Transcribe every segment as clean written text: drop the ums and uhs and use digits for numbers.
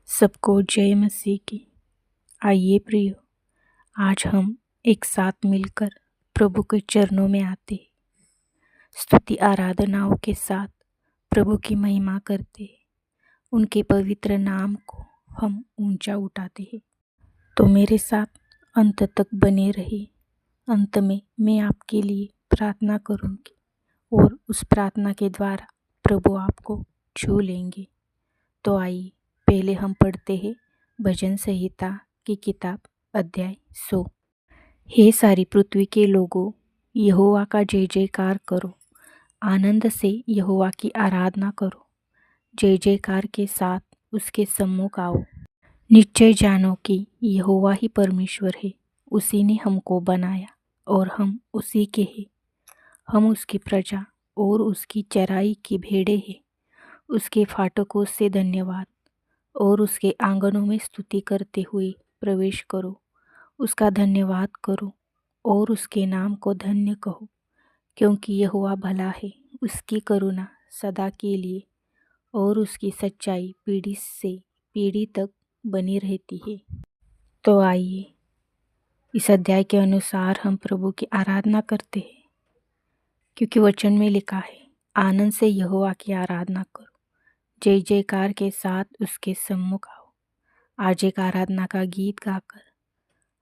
सबको जय मसीह की। आइए प्रियो, आज हम एक साथ मिलकर प्रभु के चरणों में आते हैं, स्तुति आराधनाओं के साथ प्रभु की महिमा करते हैं, उनके पवित्र नाम को हम ऊंचा उठाते हैं। तो मेरे साथ अंत तक बने रहिए। अंत में मैं आपके लिए प्रार्थना करूंगी और उस प्रार्थना के द्वारा प्रभु आपको छू लेंगे। तो आइए पहले हम पढ़ते हैं भजन संहिता की किताब अध्याय 100। हे सारी पृथ्वी के लोगों, यहोवा का जय जयकार करो, आनंद से यहोवा की आराधना करो, जय जयकार के साथ उसके सम्मुख आओ। निश्चय जानो कि यहोवा ही परमेश्वर है, उसी ने हमको बनाया और हम उसी के हैं। हम उसकी प्रजा और उसकी चराई की भेड़ें हैं। उसके फाटकों से धन्यवाद और उसके आंगनों में स्तुति करते हुए प्रवेश करो। उसका धन्यवाद करो और उसके नाम को धन्य कहो, क्योंकि यहोवा भला है, उसकी करुणा सदा के लिए और उसकी सच्चाई पीढ़ी से पीढ़ी तक बनी रहती है। तो आइए इस अध्याय के अनुसार हम प्रभु की आराधना करते हैं, क्योंकि वचन में लिखा है, आनंद से यहोवा की आराधना करो, जय जयकार के साथ उसके सम्मुख आओ। आज एक आराधना का गीत गाकर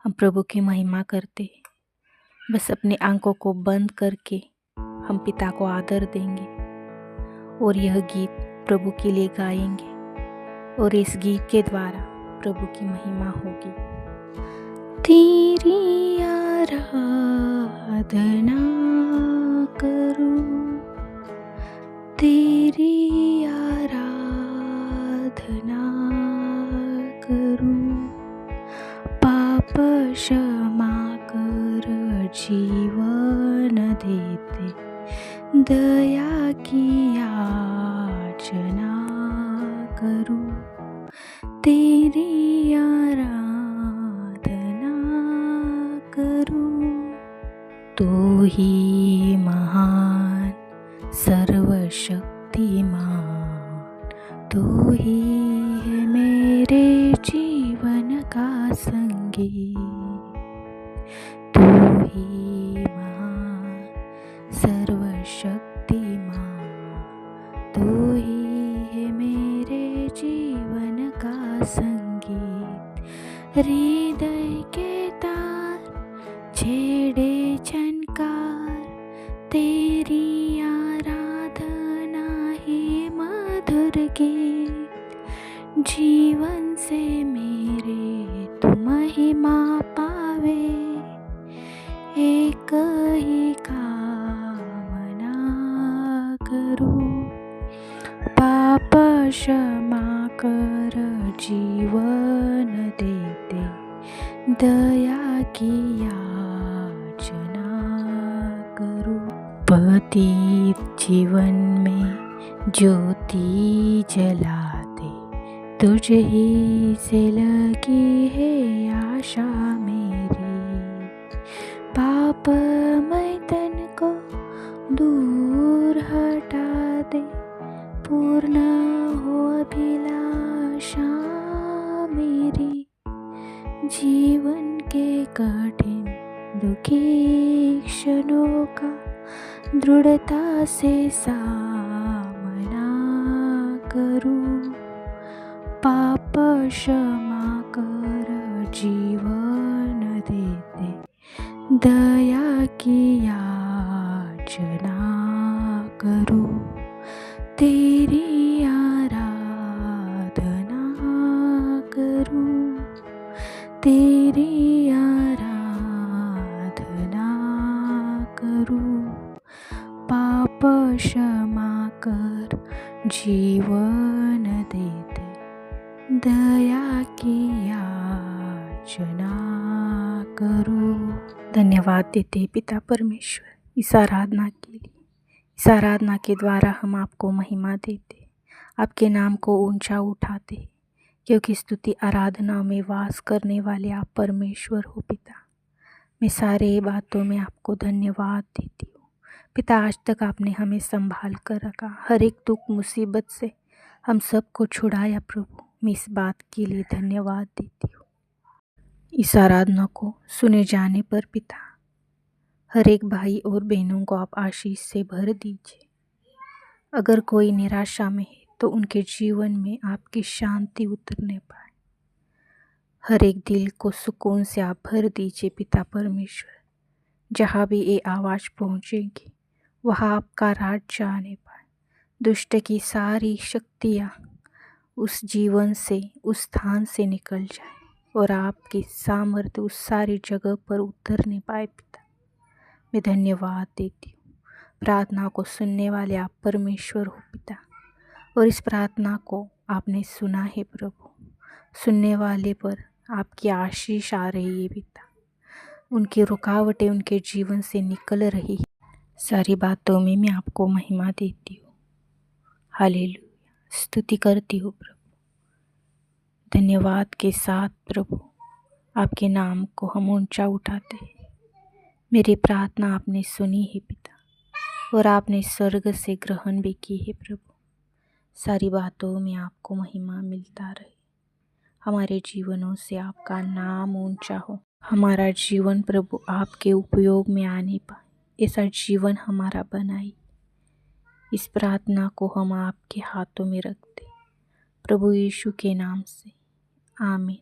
हम प्रभु की महिमा करते हैं। बस अपनी आंखों को बंद करके हम पिता को आदर देंगे और यह गीत प्रभु के लिए गाएंगे और इस गीत के द्वारा प्रभु की महिमा होगी। तेरी आराधना करूं, तेरी आराधना करूं, पाप क्षमा कर जीवन देते, दया की याचना करूं, तेरी आराधना करूं। तू ही महान सर्वशक्तिमान, तू ही है मेरे जीवन का संगी, तू ही महान सर्वशक्तिमान, तू ही है मेरे जीवन का संगीत। हृदय के तार छेड़े झनकार, तेरी आराधना ही मधुर गीत। जीवन से मेरे तू महिमा पावे, एक ही कामना करूं, पाप क्षमा कर जीवन देते, दया की याचना करूं। पतित जीवन में ज्योति जला दे, तुझ ही से लगी है आशा मेरी। पापमय तन को दूर हटा दे, पूर्ण हो अभिलाषा मेरी। जीवन के कठिन दुखी क्षणों का दृढ़ता से सामना करूं, पाप क्षमा कर जीवन देते, दया की याचना करूं, तेरी आराधना करूं, तेरी आराधना करूं, पाप क्षमा कर जीवन देते, दया की याचना करूं। धन्यवाद देते पिता परमेश्वर इस आराधना के लिए। इस आराधना के द्वारा हम आपको महिमा देते, आपके नाम को ऊंचा उठाते, क्योंकि स्तुति आराधना में वास करने वाले आप परमेश्वर हो पिता। मैं सारे बातों में आपको धन्यवाद देती हूँ पिता। आज तक आपने हमें संभाल कर रखा, हर एक दुख मुसीबत से हम सबको छुड़ाया प्रभु। मैं इस बात के लिए धन्यवाद देती हूँ। इस आराधना को सुने जाने पर पिता, हर एक भाई और बहनों को आप आशीष से भर दीजिए। अगर कोई निराशा में है तो उनके जीवन में आपकी शांति उतरने पाए। हर एक दिल को सुकून से आप भर दीजिए पिता परमेश्वर। जहाँ भी ये आवाज़ पहुँचेगी वहाँ आपका राज्य आने पाए। दुष्ट की सारी शक्तियाँ उस जीवन से, उस स्थान से निकल जाए और आपकी सामर्थ्य उस सारी जगह पर उतरने पाए पिता। मैं धन्यवाद देती हूँ। प्रार्थना को सुनने वाले आप परमेश्वर हो पिता, और इस प्रार्थना को आपने सुना है प्रभु। सुनने वाले पर आपकी आशीष आ रही है पिता। उनकी रुकावटें उनके जीवन से निकल रही है। सारी बातों में मैं आपको महिमा देती हूँ। हालेलुया, स्तुति करती हूँ प्रभु। धन्यवाद के साथ प्रभु आपके नाम को हम ऊंचा उठाते हैं। मेरी प्रार्थना आपने सुनी है पिता, और आपने स्वर्ग से ग्रहण भी की है प्रभु। सारी बातों में आपको महिमा मिलता रहे। हमारे जीवनों से आपका नाम ऊंचा हो। हमारा जीवन प्रभु आपके उपयोग में आने पाए, ऐसा जीवन हमारा बनाए। इस प्रार्थना को हम आपके हाथों में रखते प्रभु यीशु के नाम से, आमीन।